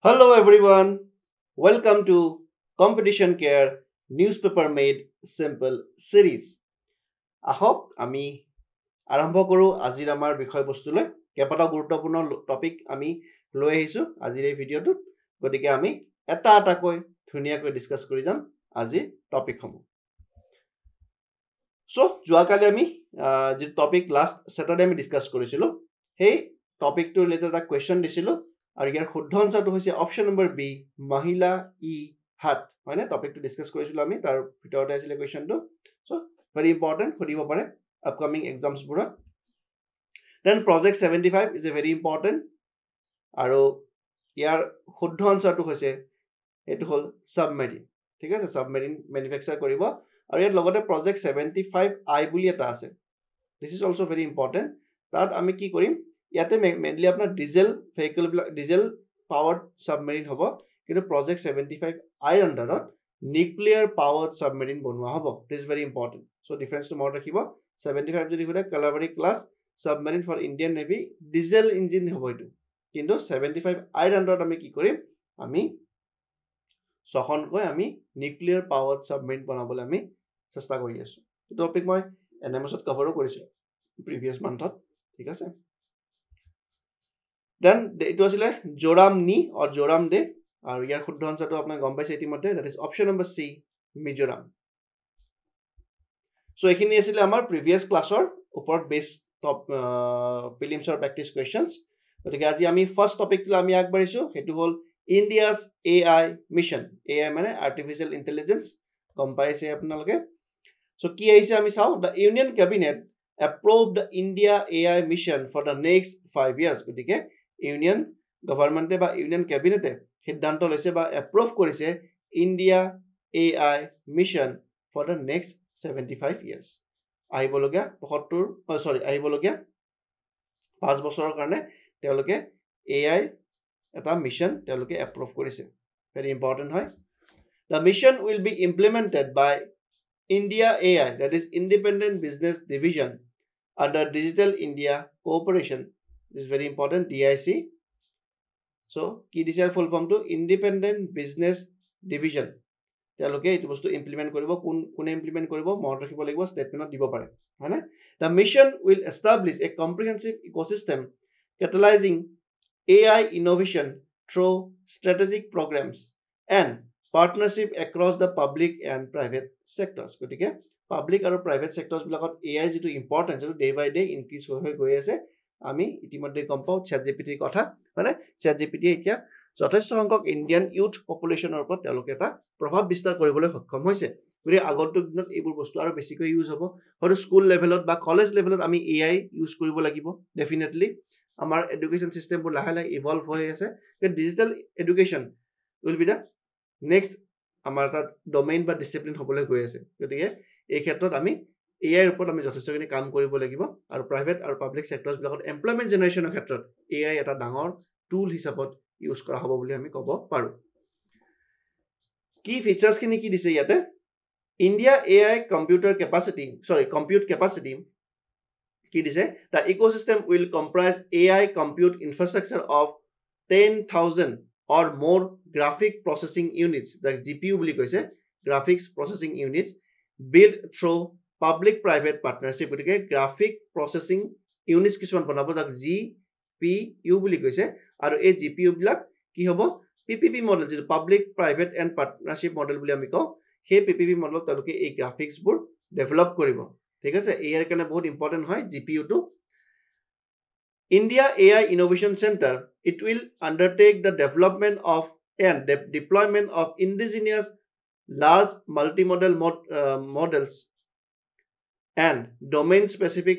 Hello everyone, welcome to Competition Care Newspaper Made Simple series. আহক আমি আৰম্ভ কৰোঁ আজিৰ আমাৰ বিষয়বস্তুলৈ কেইবাটাও গুৰুত্বপূৰ্ণ টপিক আমি লৈ আহিছোঁ আজিৰ এই ভিডিঅ'টোত গতিকে আমি এটা এটাকৈ ধুনীয়াকৈ ডিছকাছ কৰি যাম আজিৰ টপিকসমূহ চ' যোৱাকালি আমি যি টপিক লাষ্ট ছেটাৰডে আমি ডিছকাছ কৰিছিলোঁ সেই টপিকটোৰ ৰিলেটেড এটা কুৱেশ্যন দিছিলোঁ আৰু ইয়াৰ শুদ্ধ আনচাৰটো হৈছে অপশ্যন নম্বৰ বি মহিলা ই হাত হয়নে টপিকটো ডিছকাছ কৰিছিলোঁ আমি তাৰ ভিতৰতে আছিলে কুৱেশ্যনটো চ' ভেৰি ইম্পৰ্টেণ্ট সুধিব পাৰে আপকামিং এক্সামছবোৰত then project 75 is a very important আৰু ইয়াৰ শুদ্ধ আনচাৰটো হৈছে এইটো হ'ল ছাবমেৰিন ঠিক আছে ছাবমেৰিন মেনুফেকচাৰ কৰিব আৰু ইয়াৰ লগতে প্ৰজেক্ট 75I বুলি এটা আছে this is also' very important তাত আমি কি কৰিম ইয়াতে মেইনলি আপোনাৰ ডিজেল ভেহিকলবিলাক ডিজেল পাৱাৰ্ড ছাবমেৰিন হ'ব কিন্তু প্ৰজেক্ট 75I আণ্ডাৰত নিউক্লিয়াৰ পাৱাৰ্ড ছাবমেৰিন বনোৱা হ'ব this is very important so' ডিফাৰেঞ্চটো মনত ৰাখিব 75 যদি সোধে Kalvari class submarine for Indian navy diesel engine হ'ব এইটো কিন্তু 75I আণ্ডাৰত আমি কি কৰিম আমি ছখনকৈ আমি নিউক্লিয়াৰ পাৱাৰ্ড ছাবমেৰিন বনাবলৈ আমি চেষ্টা কৰি আছোঁ এইটো টপিক মই NMSত কভাৰো কৰিছিলোঁ প্ৰিভিয়াছ মান্থত ঠিক আছে দেন এইটো আছিলে জোৰাম নি আৰু জোৰাম দে আৰু ইয়াৰ শুদ্ধ আনচাৰটো আপোনাক গম পাইছে ইতিমধ্যে that is option number C Mizoram so' এইখিনি আছিলে আমাৰ প্ৰিভিয়াছ ক্লাছৰ ওপৰত বেছ টপ প্ৰিলিমছৰ প্ৰেক্টিছ কুৱেশ্যনছ গতিকে আজি আমি ফাৰ্ষ্ট টপিকটোলৈ আমি আগবাঢ়িছোঁ সেইটো হ'ল ইণ্ডিয়াছ AI মিছন AI মানে আৰ্টিফিচিয়েল ইণ্টেলিজেঞ্চ গম পাইছে আপোনালোকে চ' কি আহিছে আমি চাওঁ the union cabinet approved the India AI mission for the next 5 years গতিকে ইউনিয়ন গভৰ্ণমেণ্টে বা ইউনিয়ন কেবিনেটে সিদ্ধান্ত লৈছে বা এপ্ৰুভ কৰিছে India AI mission for the next 75 years আহিবলগীয়া 75 আহিবলগীয়া 5 বছৰৰ কাৰণে তেওঁলোকে AI এটা মিছন তেওঁলোকে এপ্ৰুভ কৰিছে ভেৰি ইম্পৰ্টেণ্ট হয় the mission will be implemented by India AI that is Independent Business Division under Digital India Cooperation. This is very important DIC. So কি দিছে ফুল ফৰ্মটো Independent Business Division তেওঁলোকে এইটো বস্তু implement কৰিব কোনে ইমপ্লিমেণ্ট কৰিব মনত ৰাখিব লাগিব ষ্টেটমেণ্টত দিব পাৰে হয়নে the mission will establish a comprehensive ecosystem catalysing AI innovation through strategic programs and partnership across the public and private sectors গতিকে পাব্লিক আৰু প্ৰাইভেট চেক্টৰছবিলাকত AI যিটো ইম্পৰ্টেঞ্চ সেইটো ডে বাই ডে ইনক্ৰিজ হৈ গৈ আছে আমি ইতিমধ্যে গম পাওঁ ChatGPTৰ কথা মানে ChatGPT এতিয়া যথেষ্ট সংখ্যক ইণ্ডিয়ান ইউথ পপুলেশ্যনৰ ওপৰত তেওঁলোকে এটা প্ৰভাৱ বিস্তাৰ কৰিবলৈ সক্ষম হৈছে গতিকে আগন্তুক দিনত এইবোৰ বস্তু আৰু বেছিকৈ ইউজ হ'ব হয়তো স্কুল লেভেলত বা কলেজ লেভেলত আমি AI ইউজ কৰিব লাগিব ডেফিনেটলি আমাৰ এডুকেশ্যন চিষ্টেমবোৰ লাহে লাহে ইভলভ হৈ আছে digital education will be the next আমাৰ তাত ডমেইন বা ডিচিপ্লিন হ'বলৈ গৈ আছে গতিকে এই ক্ষেত্ৰত আমি AIৰ ওপৰত আমি যথেষ্টখিনি কাম কৰিব লাগিব আৰু প্ৰাইভেট আৰু পাব্লিক চেক্টৰছবিলাকত এমপ্লয়মেণ্ট জেনেৰেশ্যনৰ ক্ষেত্ৰত AI এটা ডাঙৰ টুল হিচাপত ইউজ কৰা হ'ব বুলি আমি ক'ব পাৰোঁ কি ফিচাৰ্ছখিনি কি দিছে ইয়াতে ইণ্ডিয়া AI কম্পিউট কেপাচিটি কি দিছে the ecosystem will comprise AI compute infrastructure of 10,000 or more graphic processing units like GPU বুলি কৈছে graphics processing units built through public private partnership গতিকে graphic processing units কিছুমান বনাব যাক GPU বুলি কৈছে আৰু এই GPU বিলাক কি হ'ব PPP মডেল যিটো public private and partnership model বুলি আমি কওঁ সেই PPP মডেলত তেওঁলোকে এই গ্ৰাফিক্সবোৰ ডেভেলপ কৰিব ঠিক আছে ইয়াৰ কাৰণে বহুত ইম্পৰ্টেণ্ট হয় GPU-টো India AI Innovation Center, it will undertake the development of and deployment of indigenous large multimodal models and domain-specific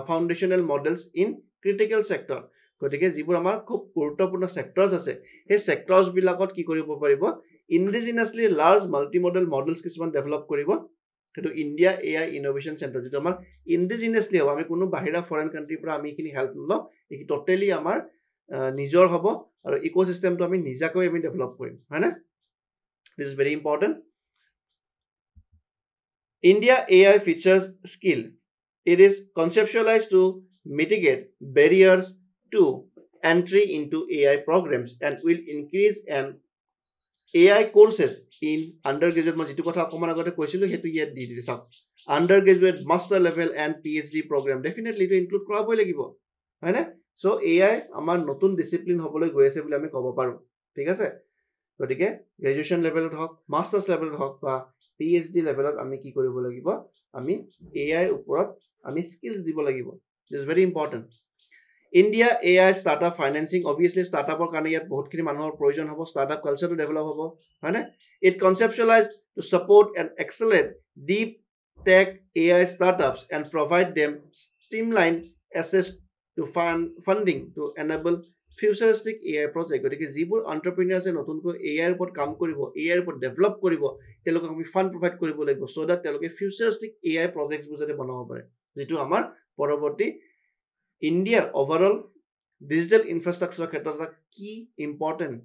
foundational models in critical sector. গতিকে যিবোৰ আমাৰ খুব গুৰুত্বপূৰ্ণ চেক্টৰছ আছে সেই চেক্টৰছবিলাকত কি কৰিব পাৰিব ইণ্ডিজিনাছলি লাৰ্জ মাল্টিমডেল মডেলছ কিছুমান ডেভেলপ কৰিব সেইটো ইণ্ডিয়া AI ইনোভেশ্যন চেণ্টাৰ যিটো আমাৰ ইণ্ডিজিনাছলি হ'ব আমি কোনো বাহিৰা ফৰেন কাণ্ট্ৰিৰ পৰা আমি এইখিনি হেল্প নলওঁ এইখিনি টোটেলি আমাৰ নিজৰ হ'ব আৰু ইক'চিষ্টেমটো আমি নিজাকৈ আমি ডেভেলপ কৰিম হয়নে দিছ is very important India AI features skill. It is conceptualized to mitigate barriers to entry into AI programs and will increase an AI courses in undergraduate মই যেটো কথা অকমান আগতে কৈছিলো হেতু ইয়াত দি দিছে চাওক undergraduate master level and PhD program definitely to include কৰাবই লাগিব হয় না সো AI আমাৰ নতুন ডিসিপ্লিন হবলৈ গৈ আছে বুলি আমি ক'ব পাৰো ঠিক আছে গতিকে গ্ৰেজুৱেচন লেভেলত হওক মাষ্টাৰ্ছ লেভেলত হওক বা PhD লেভেলত আমি কি কৰিব লাগিব আমি AI ওপৰত আমি স্কিলছ দিব লাগিব this very important India AI startup financing obviously startup or কাৰণে ইয়াত বহুতখিনি মানুহৰ প্ৰয়োজন হ'ব startup culture to develop হ'ব হয়নে it conceptualized to support and accelerate deep tech AI startups and provide them streamlined access to funding to enable futuristic AI project গতিকে যিবোৰ entrepreneurs নতুনকৈ AI ৰ ওপৰত কাম কৰিব AI ৰ ওপৰত ডেভেলপ কৰিব তেওঁলোকক আমি ফান্ড প্ৰভাইড কৰিব লাগিব so that তেওঁলোকে futuristic AI projects বোৰ যাতে বনাব পাৰে যেটো আমাৰ পৰৱৰ্তী India overall digital infrastructure ক্ষেত্ৰত এটা কি ইম্পৰ্টেন্ট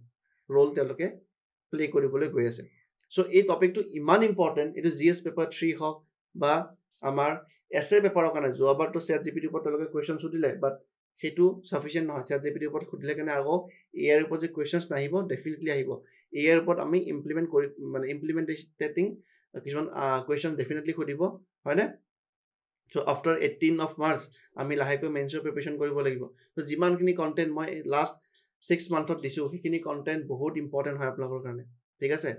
ৰোল তেওঁলোকে প্লে কৰিবলৈ গৈ আছে সো এই টপিকটো ইমান ইম্পৰ্টেন্ট এটো জিএস পেপাৰ 3 হওক বা আমাৰ এসএ পেপাৰৰ কাৰণে যোৱাবাৰটো ChatGPT ওপৰত তেওঁলোকে কোৱেশ্চন সুধিলে বাট হেতু সাফিচিয়েন্ট নহয় ChatGPT ওপৰত সুধিলে কাৰণে আকৌ এআই ওপৰত যে কোৱেশ্চনছ নাহিব ডেফিনেটলি আহিব এআই ওপৰত আমি ইমপ্লিমেন্ট কৰি মানে ইমপ্লিমেন্টেটিং কিছুমান কোৱেশ্চন ডেফিনেটলি সুধিব হয়নে So after 18th of March, আমি লাহেকৈ মেন্সৰ প্ৰিপাৰেচন কৰিব লাগিব তো যিমানখিনি কন্টেন্ট মই লাষ্ট 6 মান্থত দিছো সেইখিনি কন্টেন্ট বহুত ইম্পৰ্টেন্ট হয় আপোনালোকৰ কাৰণে ঠিক আছে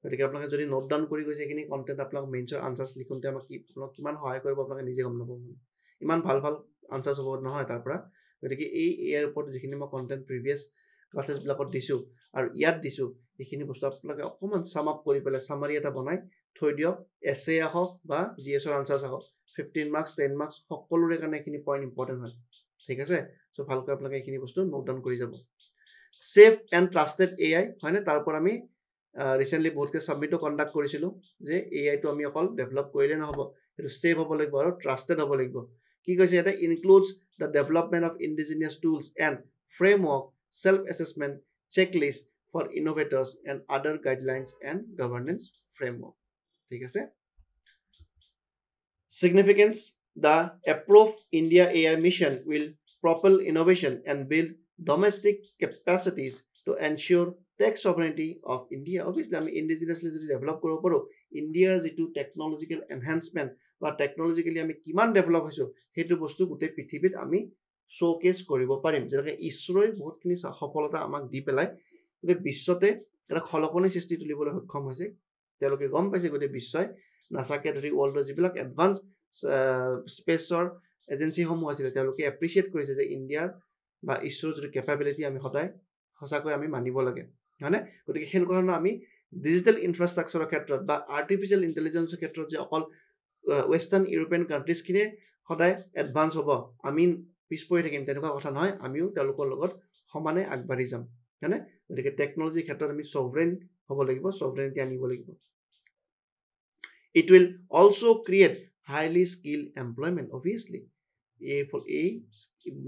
গতিকে আপোনালোকে যদি নোট ডাউন কৰি গৈছে সেইখিনি কন্টেন্ট আপোনালোক মেন্সৰ আনসাৰ্স লিখোতে আমাক কিমান সহায় কৰিব আপোনালোকে নিজে গম নাপাব ইমান ভাল ভাল আনসাৰ্স হ'ব নহয় তাৰ পৰা গতিকে এই এআইৰ ওপৰত যিখিনি মই কন্টেন্ট প্ৰিভিয়াস ক্লাसेस বিলাকত দিছো আৰু ইয়াত দিছো এইখিনি বস্তু আপোনালোকে অকমান সাম আপ কৰি পেলাই সামাৰি এটা বনাই থৈ দিয়ক এসএ আহক বা জিএছৰ আনসাৰ্স আহক 15 marks 10 marks সকলোৰে কাৰণে এখিনি পইণ্ট ইম্পৰ্টেন্ট হয় ঠিক আছে সো ভালকৈ আপোনালোকে এখিনি বস্তু নোট ডাউন কৰি যাব সেফ এণ্ড ট্ৰাস্টেড এআই হয়নে তাৰ পৰা আমি ৰিসেন্টলি বহুতকে সাবমিটও কন্ডাক্ট কৰিছিলো যে এআই টো আমি অকল ডেভেলপ কৰিলে নহব এটো সেফ হ'ব লাগিব আৰু ট্ৰাস্টেড হ'ব লাগিব কি কৈছে এটা includes the development of indigenous tools and framework self assessment checklist for innovators and other guidelines and governance framework ঠিক আছে Significance the approved India AI mission will propel innovation and build domestic capacities to ensure tech sovereignty of India. Obviously, আমি indigenously যদি develop কৰিব পাৰো ইণ্ডিয়াৰ যেটো টেকনলজিক্যাল enhancement বা টেকনলজিক্যালি আমি কিমান ডেভেলপ হৈছো হেতু বস্তু গোটে পৃথিৱীত আমি শোকেস কৰিব পাৰিম যেনেকৈ ইছৰোই বহুতখিনি সফলতা আমাক দি পেলাই যে বিশ্বতে এটা খলকনি সৃষ্টি তুলিবলৈ সক্ষম হৈছে তেওঁলোকে গম পাইছে গোটে বিশ্বই নাসাকে ধৰি ওয়াৰ্ল্ডৰ যিবিলাক এডভান্স স্পেচৰ এজেন্সি সমূহ আছিল তেওঁলোকে এপ্ৰিচিয়েট কৰিছে যে ইণ্ডিয়াৰ বা ইছৰোৰ যিটো কেপাবিলিটি আমি সদায় সঁচাকৈ আমি মানিব লাগে হয়নে গতিকে হেন কাৰণ আমি ডিজিটেল ইনফ্ৰাষ্ট্ৰাকচাৰৰ ক্ষেত্ৰত বা আৰ্টিফিচিয়েল ইন্টেলিজেন্সৰ ক্ষেত্ৰত যে অকল ওয়েস্টাৰ্ণ ইউৰোপিয়ান কান্ট্ৰিজ কিনে সদায় এডভান্স হ'ব আমি পিছ পৰি থাকিম তেনেকুৱা কথা নহয় আমিও তেওঁলোকৰ লগত সমানে আগবাঢ়ি যাম হয়নে গতিকে টেকনলজিৰ ক্ষেত্ৰত আমি সভৰেন হ'ব লাগিব সভৰেনিটি আনিব লাগিব It will also create highly skilled employment obviously এই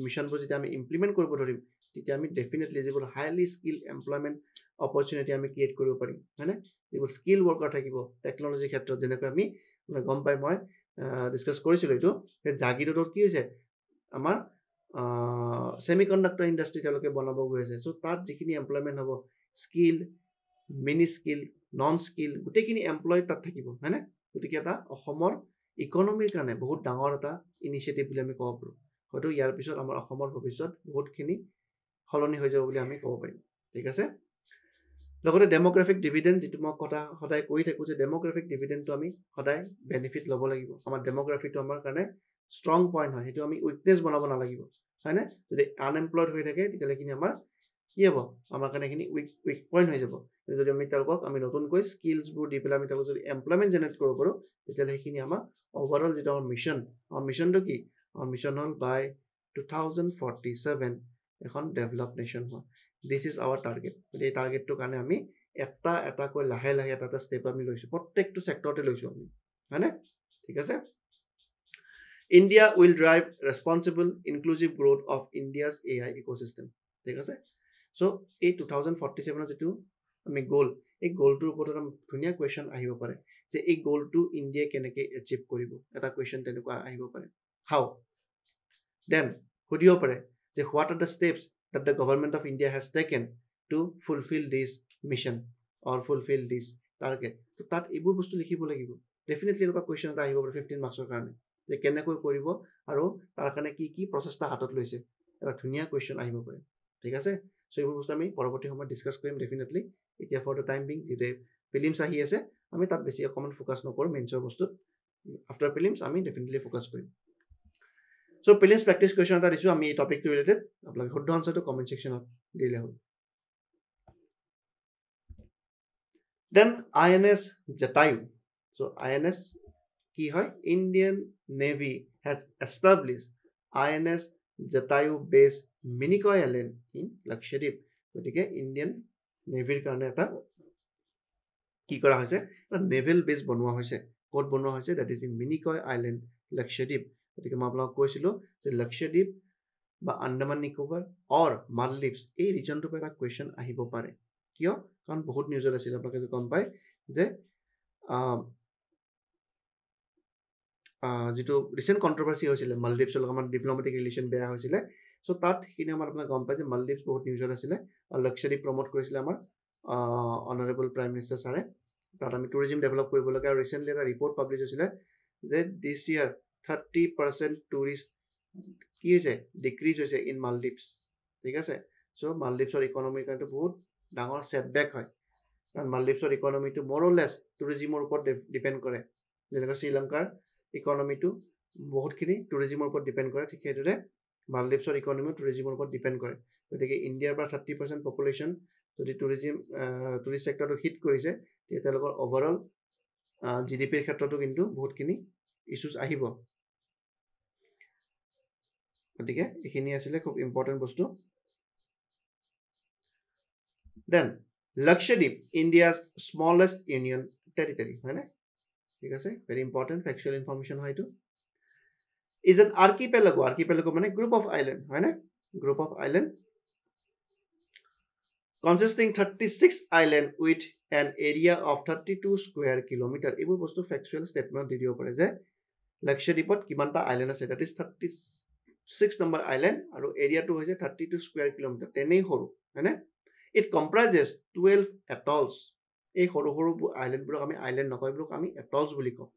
মিশনবোৰ যেতিয়া আমি ইমপ্লিমেন্ট কৰিব ধৰিম তেতিয়া আমি ডেফিনেটলি যিবোৰ হাইলি স্কিল এমপ্লয়মেন্ট অপৰচুনিটি আমি ক্ৰিয়েট কৰিব পাৰিম হয়নে যিবোৰ স্কিল ৱৰ্কাৰ থাকিব টেকনলজি ক্ষেত্ৰত যেনেকৈ আমি গম পাই মই ডিসকাস কৰিছিলো এইটো যে জাগিৰোডত কি হৈছে আমাৰ সেমিকন্ডাক্টৰ ইন্ডাষ্ট্ৰি তেওঁলোকে বনাব গৈ আছে সো তাত যিখিনি এমপ্লয়মেন্ট হ'ব skill mini skill non skill গোটেইখিনি এমপ্লয় তাত থাকিব হয়নে গতিকে এটা অসমৰ ইকনমিৰ কাৰণে বহুত ডাঙৰ এটা ইনিচিয়েটিভ বুলি আমি ক'ব পাৰো হয়তো ইয়াৰ পিছত আমাৰ অসমৰ ভৱিষ্যত বহুতখিনি হলনি হৈ যাব বুলি আমি ক'ব পাৰিম ঠিক আছে লগতে ডেমোগ্ৰাফিক ডিভিডেন্ড যেটো মই কথা সদায় কৈ থাকো যে ডেমোগ্ৰাফিক ডিভিডেন্ডটো আমি সদায় বেনিফিট ল'ব লাগিব আমাৰ ডেমোগ্ৰাফিটো আমাৰ কাৰণে ষ্ট্ৰং পইণ্ট হয় হেতু আমি উইকনেছ বনাব নালাগিব হয়নে যদি আনএমপ্লয়েড হৈ থাকে তেতিয়ালৈকে আমাৰ কি হ'ব আমাৰ কাৰণে এখিনি উইক পইণ্ট হৈ যাব যদি আমি তেওঁলোকক আমি নতুনকৈ স্কিলছবোৰ দি পেলাই আমি তেওঁলোকক যদি এমপ্লয়মেন্ট জেনাৰেট কৰিব পাৰো তেতিয়ালে সেইখিনি আমাৰ ওভাৰঅল যেটো আমাৰ মিশনটো কি আমাৰ মিশন হল বাই 2047 এখন ডেভেলপ নেশন হয় দিস ইজ আৱাৰ টাৰ্গেট এই টাৰ্গেটটো কাৰণে আমি এটা কৈ লাহে লাহে এটা স্টেপ আমি লৈছো প্ৰত্যেকটো সেক্টৰতে লৈছো আমি হয়নে ঠিক আছে India will drive responsible inclusive growth of India's AI ecosystem ঠিক আছে সো এই 2047 যেটো আমি গোল এই গোলটোৰ ওপৰত এটা ধুনিয়া কোৱেশ্চন আহিব পাৰে যে এই গোলটো ইণ্ডিয়া কেনেকৈ এচিভ কৰিব এটা কোৱেশ্চন তেনেকুৱা আহিব পাৰে হাউ দেন সুধিব পাৰে যে what are the steps that the government of India has taken to fulfill this mission or fulfill this target. তো তাত এইবোৰ বস্তু লিখিব লাগিব ডেফিনেটলি এনেকুৱা কুৱেশ্যন এটা আহিব পাৰে 15 মাৰ্কছৰ কাৰণে যে কেনেকৈ কৰিব আৰু তাৰ কাৰণে কি কি প্ৰচেষ্টা হাতত লৈছে এটা ধুনীয়া কুৱেশ্যন আহিব পাৰে ঠিক আছে সো এইবোৰ বস্তু আমি পৰৱৰ্তী সময়ত ডিছকাছ কৰিম ডেফিনেটলি এতিয়া ফৰ দ্য টাইম বিং যিটো প্ৰিলিমছ আহি আছে আমি তাত বেছি অকণমান ফ'কাছ নকৰোঁ মেইনছৰ বস্তুত আফটাৰ প্ৰিলিমছ আমি ডেফিনেটলি ফ'কাছ কৰিম সো প্ৰিলিমছ প্ৰেক্টিছ কুৱেশ্যন এটা দিছোঁ আমি এই টপিকটো ৰিলেটেড আপোনালোকে শুদ্ধ আনচাৰটো কমেণ্ট ছেকশ্যনত দিলে হ'ল then INS Jatayu so INS কি হয় Indian Navy has established INS Jatayu base Minicoy Island in Lakshadweep গতিকে ইণ্ডিয়ান নেভিৰ কাৰণে এটা কি কৰা হৈছে এটা নেভেল বেছ বনোৱা হৈছে ক'ত বনোৱা হৈছে that is in Minicoy island Lakshadweep গতিকে মই আপোনাক কৈছিলোঁ যে লক্ষদ্বীপ বা আন্দামান নিকোবৰ অৰ মালদ্বীপছ এই ৰিজনটোৰ পৰা এটা কুৱেশ্যন আহিব পাৰে কিয় কাৰণ বহুত নিউজত আছিল আপোনালোকে গম পায় যে যিটো ৰিচেণ্ট কণ্ট্ৰভাৰ্চি হৈছিলে মালদ্বীপছৰ লগত আমাৰ ডিপ্ল'মেটিক ৰিলেশ্যন বেয়া হৈছিলে চ' তাত সেইখিনি আমাৰ আপোনাক গম পায় যে মালদ্বীপছ বহুত নিউজত আছিলে আৰু লক্ষদ্বীপ প্ৰমোট কৰিছিলে আমাৰ অনাৰেবল প্ৰাইম মিনিষ্টাৰ ছাৰে তাত আমি টুৰিজিম ডেভেলপ কৰিব লাগে আৰু ৰিচেণ্টলি এটা ৰিপৰ্ট পাব্লিছ হৈছিলে যে দিছ ইয়াৰ 30% টুৰিষ্ট কি হৈছে ডিক্ৰিজ হৈছে ইন মালদ্বীপছ ঠিক আছে চ' মালদ্বীপছৰ ইকনমিৰ কাৰণে বহুত ডাঙৰ ছেটবেক হয় কাৰণ মালদ্বীপছৰ ইকনমিটো মোৰ লেছ টুৰিজিমৰ ওপৰত ডিপেণ্ড কৰে যেনেকৈ শ্ৰীলংকাৰ ইকনমিটো বহুতখিনি টুৰিজিমৰ ওপৰত ডিপেণ্ড কৰে ঠিক সেইদৰে মালদ্বীপছৰ ইকনমিও টুৰিজিমৰ ওপৰত ডিপেণ্ড কৰে গতিকে ইণ্ডিয়াৰ পৰা 30% পপুলেশ্যন যদি টুৰিষ্ট ছেক্টৰটো হিট কৰিছে তেতিয়া তেওঁলোকৰ অভাৰঅল GDPৰ ক্ষেত্ৰতো কিন্তু বহুতখিনি ইছ্যুজ আহিব গতিকে এইখিনি আছিলে খুব ইম্পৰ্টেণ্ট বস্তু then Lakshadweep India's smallest union territory হয়নে ঠিক আছে ভেৰি ইম্পৰ্টেণ্ট ফেকচুৱেল ইনফৰমেশ্যন হয় এইটো ইজ এন আৰ্কিপেলাগো মানে গ্ৰুপ অফ আইলেণ্ড হয়নে group of island consisting 36 island with an area of 32 square kilometer এইবোৰ বস্তু ফেকচুৱেল ষ্টেটমেণ্ট দি দিব পাৰে যে লক্ষদ্বীপত কিমানটা আইলেণ্ড আছে দ্যাট ইজ 36 নম্বৰ আইলেণ্ড আৰু এৰিয়াটো হৈছে 32 স্কুৱেৰ কিলোমিটাৰ তেনেই সৰু হয়নে ইট কম্প্ৰাইজেছ 12 এটলছ এই সৰু সৰু আইলেণ্ডবোৰক আমি আইলেণ্ড নকওঁ এইবোৰক আমি এটলছ বুলি কওঁ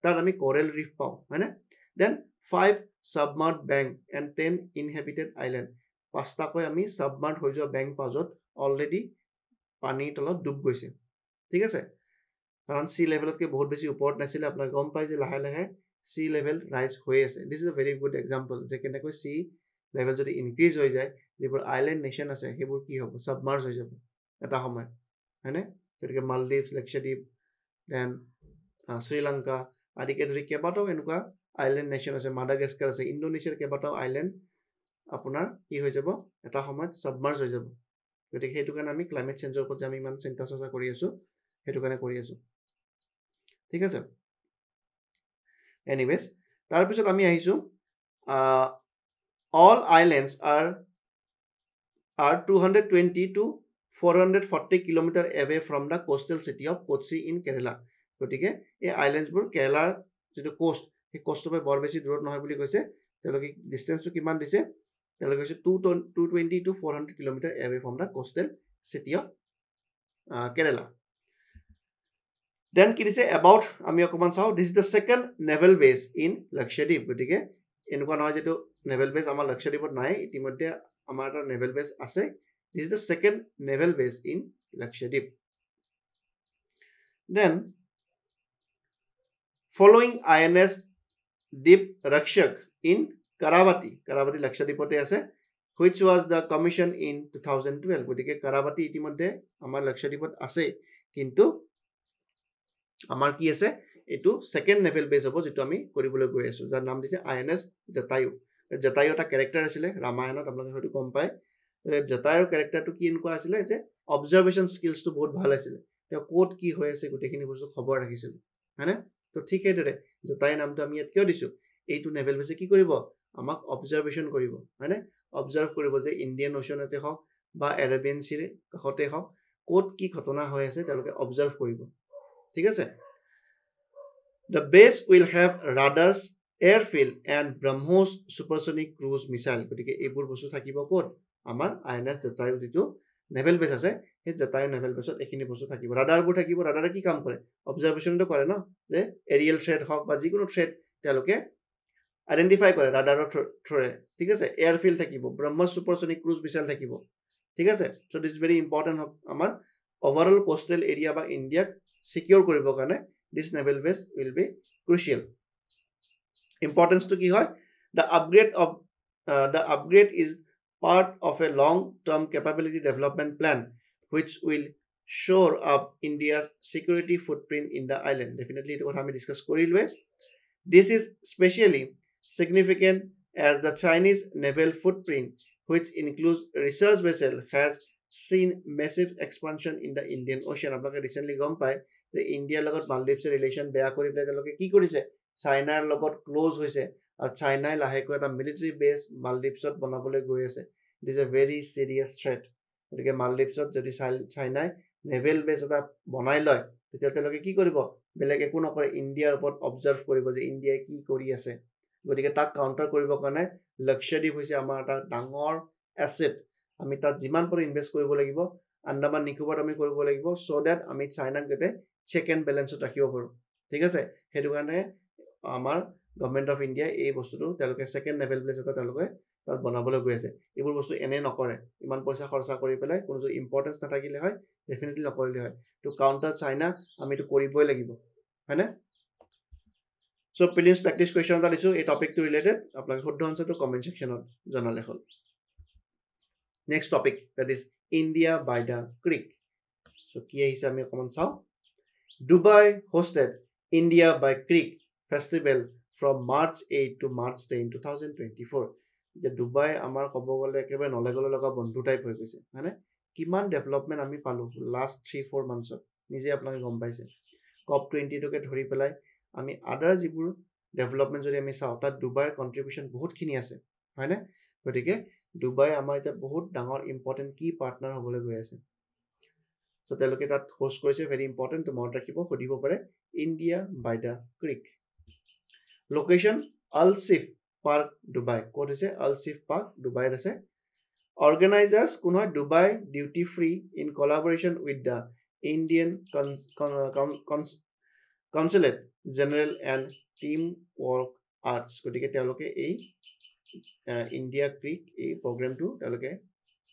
তাত আমি কোৰেল ৰিফ পাওঁ হয়নে then 5 submerged bank and 10 inhabited island পাঁচটাকৈ আমি সাবমাৰ্ড হৈ যোৱা বেংক পাজত অলৰেডি পানীৰ তলত ডুব গৈছে ঠিক আছে কাৰণ সি লেভেলতকৈ বহুত বেছি ওপৰত নাছিলে আপোনালোকে গম পায় যে লাহে লাহে সি লেভেল ৰাইজ হৈ আছে this is a very good example যে কেনেকৈ সি লেভেল যদি ইনক্ৰিজ হৈ যায় যিবোৰ আইলেণ্ড নেশ্যন আছে সেইবোৰ কি হ'ব ছাবমাৰ্জ হৈ যাব এটা সময়ত হয়নে যেনেকৈ মালদ্বীপছ লক্ষদ্বীপ দেন শ্ৰীলংকা আদিকে ধৰি কেইবাটাও এনেকুৱা আইলেণ্ড নেশ্যন আছে মাডাগাস্কাৰ আছে ইণ্ডোনেছিয়াৰ কেইবাটাও আইলেণ্ড আপোনাৰ কি হৈ যাব এটা সময়ত ছাবমাৰ্জ হৈ যাব গতিকে সেইটো কাৰণে আমি ক্লাইমেট চেঞ্জৰ ওপৰত যে আমি ইমান চিন্তা চৰ্চা কৰি আছোঁ সেইটো কাৰণে কৰি আছোঁ ঠিক আছে এনিৱেজ তাৰপিছত আমি আহিছোঁ all islands are 220 to 440 kilometre away from the coastal city of Kochi in Kerala গতিকে এই আইলেণ্ডছবোৰ কেৰেলাৰ যিটো কোষ্ট সেই কোষ্টৰ পৰা বৰ বেছি দূৰত নহয় বুলি কৈছে তেওঁলোকে ডিষ্টেঞ্চটো কিমান দিছে তেওঁলোকে কৈছে 220 to 400 kilometre away from the coastal city of Kerala then কি দিছে এবাউট আমি অকণমান চাওঁ this is the second naval base in Lakshadweep গতিকে এনেকুৱা নহয় যিটো নেভেল বেছ আমাৰ লক্ষদ্বীপত নাই ইতিমধ্যে আমাৰ এটা নেভেল বেছ আছে this is the second naval base in Lakshadweep then following INS দ্বীপ ৰক্ষক ইন কাৰাবাতি লক্ষদ্বীপতে আছে which was the commission in 2012 গতিকে কাৰাবাতি ইতিমধ্যে আমাৰ লক্ষদ্বীপত আছে কিন্তু আমাৰ কি আছে এইটো ছেকেণ্ড নেভেল বেছ হ'ব যিটো আমি কৰিবলৈ গৈ আছোঁ যাৰ নাম দিছে INS জতায়ু এটা কেৰেক্টাৰ আছিলে ৰামায়ণত আপোনালোকে হয়তো গম পায় জতায়ুৰ কেৰেক্টাৰটো কি এনেকুৱা আছিলে যে অবজাৰ্ভেশ্যন স্কিলছটো বহুত ভাল আছিলে তেওঁ ক'ত কি হৈ আছে গোটেইখিনি বস্তু খবৰ ৰাখিছিলে হয়নে তো ঠিক সেইদৰে জতায়ু নামটো আমি ইয়াত কিয় দিছোঁ এইটো নেভেল বেছে কি কৰিব আমাক অবজাৰ্ভেশ্যন কৰিব হয়নে অবজাৰ্ভ কৰিব যে ইণ্ডিয়ান অ'চনতে হওক বা এৰেবিয়ান চিৰ কাষতে হওক ক'ত কি ঘটনা হৈ আছে তেওঁলোকে অবজাৰ্ভ কৰিব ঠিক আছে the base will have radars airfield and BrahMos supersonic cruise missile গতিকে এইবোৰ বস্তু থাকিব ক'ত আমাৰ INS জটায়ু যিটো নেভেল বেছ আছে সেই জটায়ু নেভেল বেছত এইখিনি বস্তু থাকিব ৰাডাৰবোৰ থাকিব ৰাডাৰে কি কাম কৰে অবজাৰভেশ্যনটো কৰে ন যে এৰিয়েল থ্ৰেট হওক বা যিকোনো থ্ৰেট তেওঁলোকে আইডেন্টিফাই কৰে ৰাডাৰৰ থ্ৰুৰে ঠিক আছে এয়াৰফিল্ড থাকিব ব্ৰহ্মোছ ছুপাৰছনিক ক্ৰুজ মিছাইল থাকিব ঠিক আছে চ' দিছ ভেৰি ইম্পৰ্টেণ্ট হওক আমাৰ overall coastal area বা ইণ্ডিয়াক secure কৰিবৰ কাৰণে this naval base will be crucial importance to কি হয় the upgrade is part of a long term capability development plan which will shore up India's security footprint in the island definitely এটো কথা আমি discuss কৰিলোৱে this is especially significant as the Chinese naval footprint which includes research vessel has seen massive expansion in the Indian Ocean আপোনালোকে recently গম পায় যে ইণ্ডিয়াৰ লগত মালদ্বীপছৰ relation বেয়া কৰি পেলাই তেওঁলোকে কি কৰিছে চাইনাৰ লগত ক্লোজ হৈছে আৰু চাইনাই লাহেকৈ এটা মিলিটাৰী বেছ মালদ্বীপছত বনাবলৈ গৈ আছে it is a very serious threat গতিকে মালদ্বীপছত যদি চাইনাই নেভেল বেছ এটা বনাই লয় তেতিয়া তেওঁলোকে কি কৰিব বেলেগ একো নকৰে ইণ্ডিয়াৰ ওপৰত অবজাৰ্ভ কৰিব যে ইণ্ডিয়াই কি কৰি আছে গতিকে তাক কাউণ্টাৰ কৰিবৰ কাৰণে লক্ষদ্বীপ হৈছে আমাৰ এটা ডাঙৰ এছেট আমি তাত যিমান পাৰো ইনভেষ্ট কৰিব লাগিব আন্দামান নিকোবৰ আমি কৰিব লাগিব সো দ্যাট আমি চাইনাক যাতে চেক এণ্ড বেলেঞ্চত ৰাখিব পাৰো ঠিক আছে সেইটো কাৰণে আমাৰ গভৰ্ণমেণ্ট অফ ইণ্ডিয়া এই বস্তুটো তেওঁলোকে ছেকেণ্ড নেভেল বেছ এটা তেওঁলোকে তাত বনাবলৈ গৈ আছে এইবোৰ বস্তু এনে নকৰে ইমান পইচা খৰচা কৰি পেলাই কোনো যদি ইম্পৰ্টেঞ্চ নাথাকিলে হয় ডেফিনেটলি নকৰিলে হয় তো কাউণ্টাৰ চাইনা আমি এইটো কৰিবই লাগিব হয়নে সো প্ৰিলিমছ প্ৰেক্টিছ কুৱেশ্যন এটা দিছোঁ এই টপিকটো ৰিলেটেড আপোনালোকে শুদ্ধ আনচাৰটো কমেণ্ট ছেকশ্যনত জনালে হ'ল next topic that is India by the Creek so কি আহিছে আমি অকমান চাও Dubai hosted India by Creek festival from March 8 to March 10 2024 যে ডুবাই আমাৰ ক'ব গ'লে একেবাৰে নলেগলৈ লগা বন্ধু টাইপ হৈ গৈছে মানে কিমান ডেভেলপমেণ্ট আমি পালো লাষ্ট 3-4 মান্থছত নিজে আপোনালোকে গম পাইছে COP20 টোকে ধৰি পেলাই আমি আদাৰ যিবোৰ ডেভেলপমেণ্ট যদি আমি চাওঁ তাত ডুবাইৰ কণ্ট্ৰিবিউশ্যন বহুতখিনি আছে হয়নে গতিকে ডুবাই আমাৰ এটা বহুত ডাঙৰ ইম্পৰ্টেণ্ট কি পাৰ্টনাৰ হ'বলৈ গৈ আছে সো তেওঁলোকে তাত হোষ্ট কৰিছে ভেৰি ইম্পৰ্টেণ্ট তো মনত ৰাখিব সুধিব পাৰে India by the creek location Al Seef park Dubai ক'ত হৈছে আলচিফ পাৰ্ক ডুবাইত আছে অৰ্গেনাইজাৰ্ছ কোন হয় Dubai duty free in collaboration with the Indian consulate general and teamwork arts গতিকে তেওঁলোকে এই ইণ্ডিয়া ক্ৰিক এই প্ৰগ্ৰেমটো তেওঁলোকে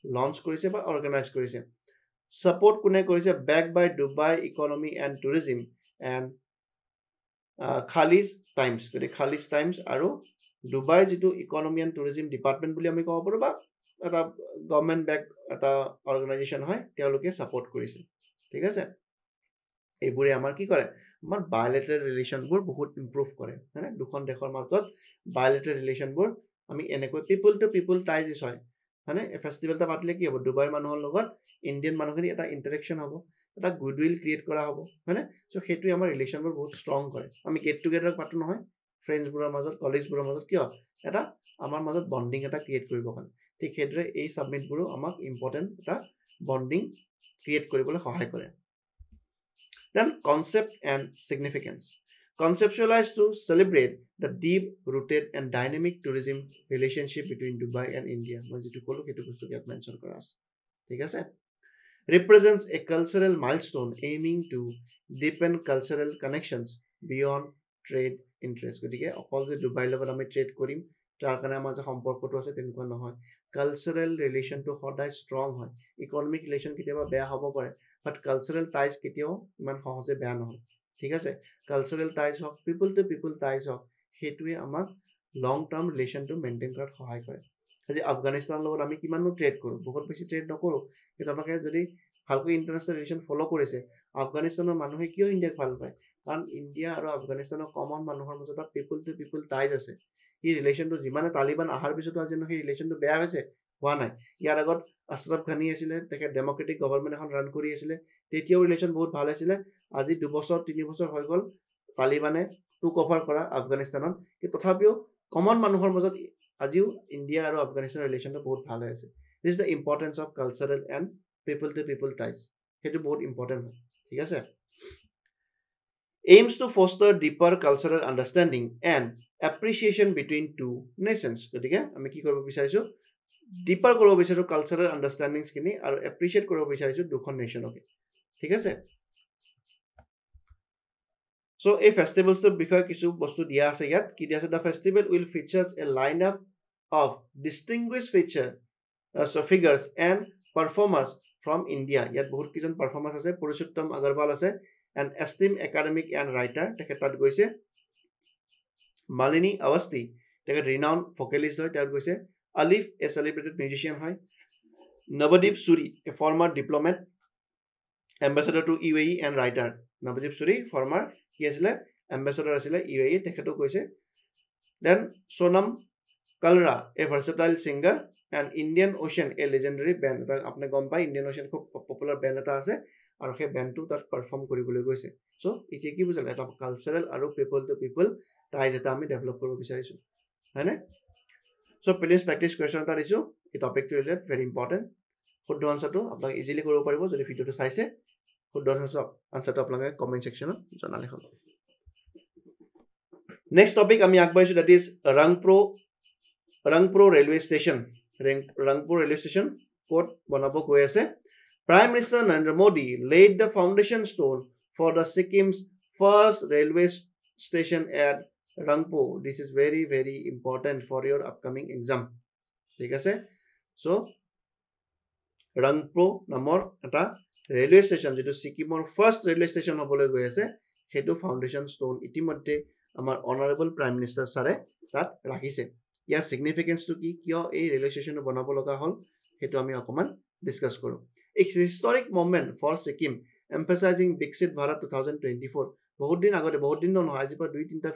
লঞ্চ কৰিছে বা অৰ্গেনাইজ কৰিছে support কোনে কৰিছে backed by Dubai Economy and Tourism and Khalis Times গতিকে Khalis Times আৰু ডুবাইৰ যিটো ইকনমি এণ্ড টুৰিজিম ডিপাৰ্টমেণ্ট বুলি আমি ক'ব পাৰো বা এটা গভৰ্ণমেণ্ট বেক এটা অৰ্গেনাইজেশ্যন হয় তেওঁলোকে ছাপোৰ্ট কৰিছে ঠিক আছে এইবোৰে আমাৰ কি কৰে আমাৰ বায়লেটাৰেল ৰিলেশ্যনবোৰ বহুত ইম্প্ৰুভ কৰে হয়নে দুখন দেশৰ মাজত বায়লেটাৰেল ৰিলেশ্যনবোৰ আমি এনেকৈ পিপল টু পিপল টাইজ হয় হয়নে ফেষ্টিভেল এটা পাতিলে কি হ'ব ডুবাইৰ মানুহৰ লগত ইণ্ডিয়ান মানুহখিনি এটা ইণ্টাৰেকশ্যন হ'ব এটা গুডউইল ক্ৰিয়েট কৰা হ'ব হয়নে চ' সেইটোৱে আমাৰ ৰিলেশ্যনবোৰ বহুত ষ্ট্ৰং কৰে আমি গেট টুগেডাৰ পাতো নহয় ফ্ৰেণ্ডছবোৰৰ মাজত কলিগছবোৰৰ মাজত কিয় এটা আমাৰ মাজত বণ্ডিং এটা ক্ৰিয়েট কৰিবৰ কাৰণে ঠিক সেইদৰে এই ছাবমিটবোৰো আমাক ইম্পৰ্টেণ্ট এটা বণ্ডিং ক্ৰিয়েট কৰিবলৈ সহায় কৰে Then concept and significance. Conceptualized to celebrate the deep-rooted and dynamic tourism relationship between Dubai and India. মই যেটো কলো সেইটো বস্তু ইয়াত মেনশন কৰা আছে ঠিক আছে represents a cultural milestone aiming to deepen cultural connections beyond trade interest গতিকে অকল যে ডুবাইৰ লগত আমি ট্ৰেড কৰিম তাৰ কাৰণে আমাৰ যে সম্পৰ্কটো আছে তেনেকুৱা নহয় কালচাৰেল ৰিলেশ্যনটো সদায় ষ্ট্ৰং হয় ইকনমিক ৰিলেশ্যন কেতিয়াবা বেয়া হ'ব পাৰে বাট কালচাৰেল টাইজ কেতিয়াও ইমান সহজে বেয়া নহয় ঠিক আছে কালচাৰেল টাইজ হওক পিপল টু পিপল টাইজ হওক সেইটোৱে আমাক লং টাৰ্ম ৰিলেশ্যনটো মেইনটেইন কৰাত সহায় কৰে আজি আফগানিস্তানৰ লগত আমি কিমানো ট্ৰেড কৰোঁ বহুত বেছি ট্ৰেড নকৰোঁ কিন্তু আপোনালোকে যদি ভালকৈ ইণ্টাৰনেশ্যনেল ৰিলেশ্যন ফ'ল' কৰিছে আফগানিস্তানৰ মানুহে কিয় ইণ্ডিয়াক ভাল পায় কাৰণ ইণ্ডিয়া আৰু আফগানিস্তানৰ কমন মানুহৰ মাজত এটা পিপল টু পিপল টাইজ আছে এই ৰিলেশ্যনটো যিমানে তালিবান অহাৰ পিছতো আজি সেই ৰিলেশ্যনটো বেয়া হৈছে হোৱা নাই ইয়াৰ আগত আশৰাফ ঘানি আছিলে তেখেত ডেমক্ৰেটিক গভৰ্ণমেণ্ট এখন ৰান কৰি আছিলে তেতিয়াও ৰিলেশ্যন বহুত ভাল আছিলে আজি 2 বছৰ 3 বছৰ হৈ গ'ল তালিবানে টুক অভাৰ কৰা আফগানিস্তানত কিন্তু তথাপিও কমন মানুহৰ মাজত আজিও ইণ্ডিয়া আৰু আফগানিস্তানৰ ৰিলেশ্যনটো বহুত ভাল হৈ আছে this is the importance of cultural and people to people ties সেইটো বহুত ইম্পৰ্টেণ্ট হয় ঠিক আছে aims to foster deeper cultural understanding and appreciation between two nations. গতিকে আমি কি কৰিব বিচাৰিছো ডিপাৰ কৰিব বিচাৰো কালচাৰেল আন্ডাৰষ্টেণ্ডিংছ খিনি আৰু এপ্ৰিচিয়েট কৰিব বিচাৰিছো দুখন নেশ্যনকে ঠিক আছে So, a festivals to বিষয়ে কিছু বস্তু দিয়া আছে ইয়াত কি দিয়া আছে the festival will features a lineup of distinguished figures and performers from India ইয়াত বহুত কিজন পারফর্মার্স আছে পুৰুষোত্তম আগৰৱাল আছে an esteemed academic and writer তেখেত তাত গৈছে মালিনী অৱস্থি তেখেত renowned vocalist হয় তেওঁ গৈছে আলিফ a celebrated musician হয় Navdeep সুৰি a former diplomat ambassador to UAE and writer Navdeep সুৰি former কি আছিলে ambassador আছিলে UAE তেখেতও কৈছে then Sonam Kalra a versatile singer and Indian Ocean a legendary band আপনি গম পাই Indian Ocean খুব পপুলার ব্যান্ড এটা আছে আৰু সেই ব্যান্ডটো তাত পাৰফৰ্ম কৰিবলৈ গৈছে সো এতিয়া কি বুজালে এটা কালচাৰাল আৰু পিপল টু পিপল টাইজ এটা আমি ডেভেলপ কৰিব বিচাৰিছো হয়নে সো প্লিজ প্ৰ্যাকটিস কোয়েশ্চন এটা দিছো এই টপিকটো ৰিলেটেড ভেৰি ইম্পৰ্টেন্ট শুদ্ধ আনসাৰটো আপোনাক ইজিলি কৰিব পাৰিব যদি ভিডিওটো চাইছে শুদ্ধ আনসাৰটো আপোনাক কমেন্ট সেকশনত জনালে হ'ল নেক্সট টপিক আমি আগবাঢ়িছো that is Rangpur railway station Rangpur railway station ক'ত বনাব গৈ আছে Prime Minister Narendra Modi laid the foundation stone for the Sikkim's first railway station at Rangpur this is very very important for your upcoming exam ঠিক আছে so Rangpur নামৰ এটা railway station যেটো Sikkimৰ first railway station হ'বলৈ গৈ আছে হেতু foundation stone ইতিমধ্যে আমাৰ honorable prime minister sare তাত ৰাখিছে ইয়াৰ সিগনিফিকেন্স টু কি কিয় এই ৰেলৱে ষ্টেচনটো বনাব লগা হ'ল হেতু আমি অকমান ডিসকাস কৰো a historic moment for Sikkim emphasizing Viksit Bharat 2024 বহুত দিন আগতে বহুত দিন নহয় আজি পৰা 2-3টা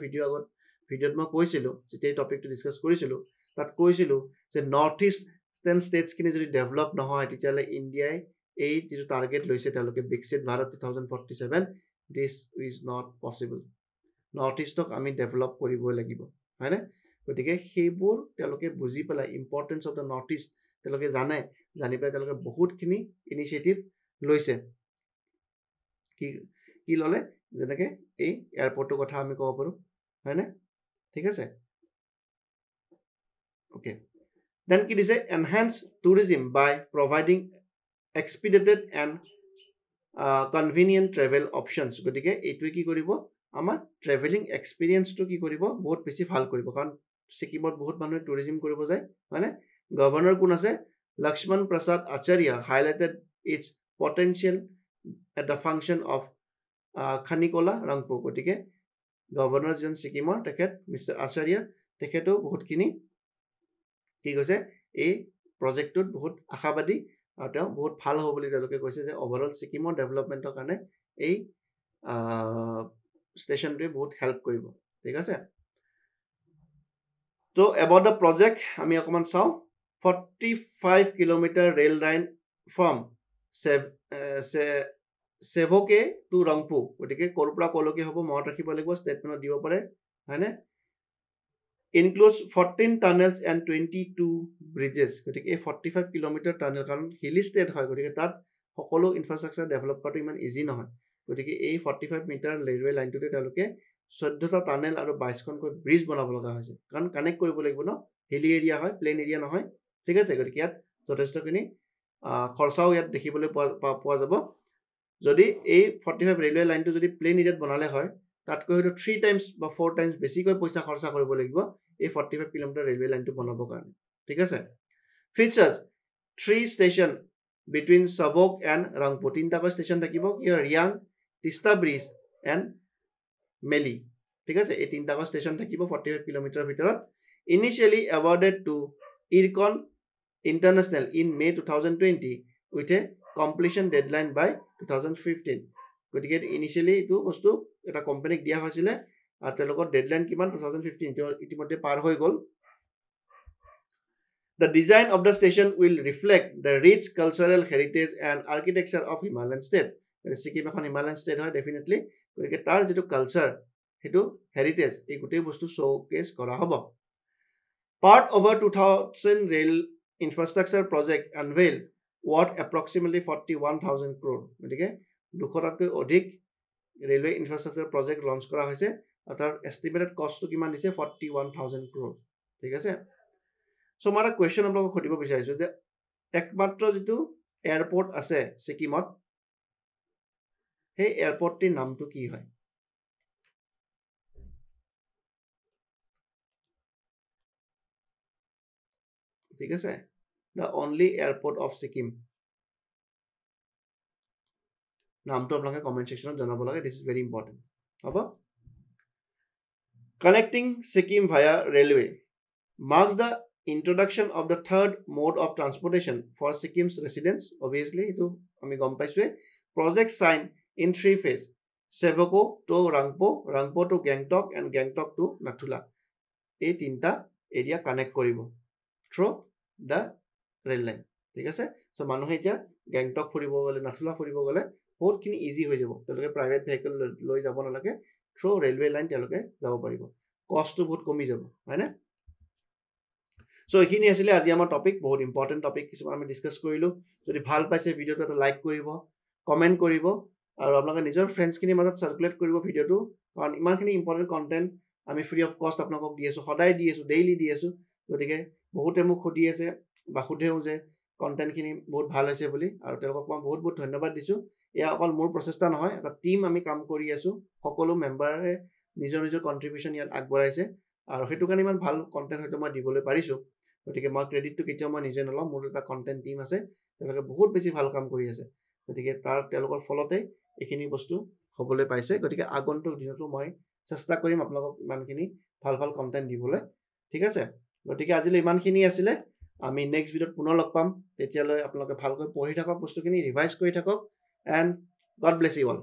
ভিডিওত মই কৈছিলো যে এই টপিকটো ডিসকাস কৰিছিলো তাত কৈছিলো যে নৰ্থ ইষ্টাৰ্ণ ষ্টেটছ কিনে যদি ডেভেলপ নহয় তেতিয়ালে ইণ্ডিয়াই এই যেটো টাৰ্গেট লৈছে তেওঁলোকে Viksit Bharat 2047 this is not possible north stock আমি ডেভেলপ কৰিব লাগিব হয়নে গতিকে সেইবোৰ তেওঁলোকে বুজি পেলাই importance of the north east তেওঁলোকে জানি পেলাই তেওঁলোকে বহুতখিনি ইনিচিয়েটিভ লৈছে কি ললে যেনেকে এই এয়াৰপৰ্টৰ কথা আমি ক'ব পাৰো হয়নে ঠিক আছে ওকে দেন কি দিছে enhance tourism by providing expedited and convenient travel options গতিকে এইটোৱে কি কৰিব আমাৰ ট্ৰেভেলিং এক্সপেৰিয়েন্সটো কি কৰিব বহুত বেছি ভাল কৰিব কাৰণ সিকিমত বহুত মানুহে টুৰিজম কৰিব যায় মানে গভৰ্ণৰ কোন আছে Lakshman Prasad Acharya highlighted its potential at the function of খানিকোলা ৰংপুৰ গতিকে গভৰ্ণৰ জন সিকিমৰ তেখেত মিস্টাৰ আচাৰ্য তেখেতো বহুতখিনি কি কৈছে এই প্ৰজেক্টটোত বহুত আশাবাদী আৰু তেওঁ বহুত ভাল হ'ব বুলি তেওঁলোকে কৈছে যে ওভাৰঅল সিকিমৰ ডেভেলপমেন্টৰ কাৰণে এই স্টেশনটোৱে বহুত হেল্প কৰিব ঠিক আছে So about the project আমি অকমান চাও 45 kilometre rail line from Sevoke to Rangpur গতিকে কৰপৰা কলৈকে হ'ব মনত ৰাখিব লাগিব ষ্টেটমেন্টত দিব পাৰে হয়নে includes 14 tunnels and 22 bridges গতিকে 45 কিলোমিটাৰ টানেল কাৰণ হিলি ষ্টেট হয় গতিকে তাত সকলো ইনফ্ৰাষ্ট্ৰাকচাৰ ডেভেলপ কৰাটো ইমান ইজি নহয় গতিকে এই 45 মিটাৰ ৰেলৱে লাইনটোতে তেওঁলোকে 14টা টানেল আৰু 22খন কৈ ব্ৰিজ বনাব লগা হৈছে কাৰণ কানেক্ট কৰিব লাগিব ন হিলি এৰিয়া হয় প্লেন এৰিয়া নহয় ঠিক আছে গতিকে ইয়াত যথেষ্টখিনি খৰচাও ইয়াত দেখিবলৈ পোৱা যাব যদি এই 45 ৰেলৱে লাইনটো যদি প্লেন এৰিয়াত বনালে হয় তাতকৈ হয়তো 3 টাইমছ বা 4 টাইমছ বেছিকৈ পইচা খৰচা কৰিব লাগিব এই 45 কিলোমিটাৰ ৰেলৱে লাইনটো বনাবৰ কাৰণে ঠিক আছে ফিচাৰ্স 3 station between Sabok and Rangpur তিনটা ষ্টেচন থাকিব কি ৰিয়াং তিস্তা ব্ৰিজ এণ্ড মেলি ঠিক আছে এই তিনটা ষ্টেচন থাকিব 45 কিলোমিটাৰ ভিতৰত initially awarded to Ircon International in May 2020 with a completion deadline by 2015 গতিকে ইনিশিয়ালি এটো বস্তু এটা কোম্পানীক দিয়া হৈছিল আৰু তেওঁলোকৰ ডেডলাইন কিমান 2015 ইতিমধ্যে পাৰ হৈ গল The design of the station will reflect the rich cultural heritage and architecture of Himalayan state. Sikkim এখন Himalayan state হয় definitely. গতিকে তাৰ যেটো কালচাৰ হেতু হেৰিটেজ এই গোটেই বস্তু শোকেস কৰা হ'ব. Part over 2000 rail infrastructure project unveiled worth approximately 41,000 crore. গতিকে 200 তকৈ অধিক ৰেলৱে ইনফ্ৰাষ্ট্ৰাকচাৰ প্ৰজেক্ট লঞ্চ কৰা হৈছে আৰু তাৰ এষ্টিমেটেড কষ্টটো কিমান দিছে 41,000 crore ঠিক আছে সো মই এটা কুৱেশ্যন আপোনালোকক সুধিব বিচাৰিছোঁ যে একমাত্ৰ যিটো এয়াৰপৰ্ট আছে ছিকিমত সেই এয়াৰপৰ্টটিৰ নামটো কি হয় ঠিক আছে the only airport of Sikkim নামটো আপোনালোকে কমেন্ট সেকশনত জনাব লাগে this is very important হ'ব connecting Sikkim via railway marks the introduction of the third mode of transportation for Sikkim's residents obviously etu ami gom paisue project sign in 3 phase Seboko to Rangpo Rangpo to Gangtok and Gangtok to Nathula ei tinta area connect koribo through the rail line ঠিক আছে so মানুহ এতিয়া গ্যাংটক ফুৰিব গলে নাথুলা ফুৰিব গলে বহুত খিনি ইজি হৈ যাব তেওঁলোকে প্ৰাইভেট ভেহিকল লৈ যাব নালাগে থ্ৰু ৰেলৱে লাইন তেওঁলোকে যাব পাৰিব কষ্টটো বহুত কমি যাব হয়নে সো এইখিনি আছিল আজি আমাৰ টপিক বহুত ইম্পৰ্টেন্ট টপিক কিছুমান আমি ডিসকাস কৰিলো যদি ভাল পাইছে ভিডিওটো এটা লাইক কৰিব কমেন্ট কৰিব আৰু আপোনালোকে নিজৰ ফ্ৰেণ্ডছ খিনি মাজত সাৰ্কুলেট কৰিব ভিডিওটো কাৰণ ইমানখিনি ইম্পৰ্টেন্ট কন্টেন্ট আমি ফ্ৰী অফ কষ্ট আপোনালোকক দি আছো সদায় দি আছো ডেইলি দি আছো গতিকে বহুতে মোক সুধি আছে বা সুধেও যে কন্টেন্ট খিনি বহুত ভাল হৈছে বুলি আৰু তেওঁলোকক মই বহুত বহুত ধন্যবাদ দিছো এয়া অকল মোৰ প্ৰচেষ্টা নহয় এটা টিম আমি কাম কৰি আছো সকলো মেম্বাৰে নিজৰ নিজৰ কন্ট্ৰিবিউশন ইয়াত আগবঢ়াইছে আৰু হেতু কাৰণে ইমান ভাল কন্টেন্ট হয়তো মই দিবলৈ পাৰিছো গতিকে মই ক্ৰেডিটটো কেতিয়াও মই নিজে নলওঁ মোৰ এটা কন্টেন্ট টিম আছে তেওঁলোকে বহুত বেছি ভাল কাম কৰি আছে গতিকে তাৰ তেওঁলোকৰ ফলতে এইখিনি বস্তু হ'বলৈ পাইছে গতিকে আগন্তুক দিনতো মই চেষ্টা কৰিম আপোনালোকক ইমানখিনি ভাল ভাল কন্টেন্ট দিবলৈ ঠিক আছে গতিকে আজিলৈ ইমানখিনি আছিলে আমি নেক্সট ভিডিওত পুনৰ লগ পাম তেতিয়ালৈ আপোনালোকে ভালকৈ পঢ়ি থাকক বস্তুখিনি ৰিভাইজ কৰি থাকক and God bless you all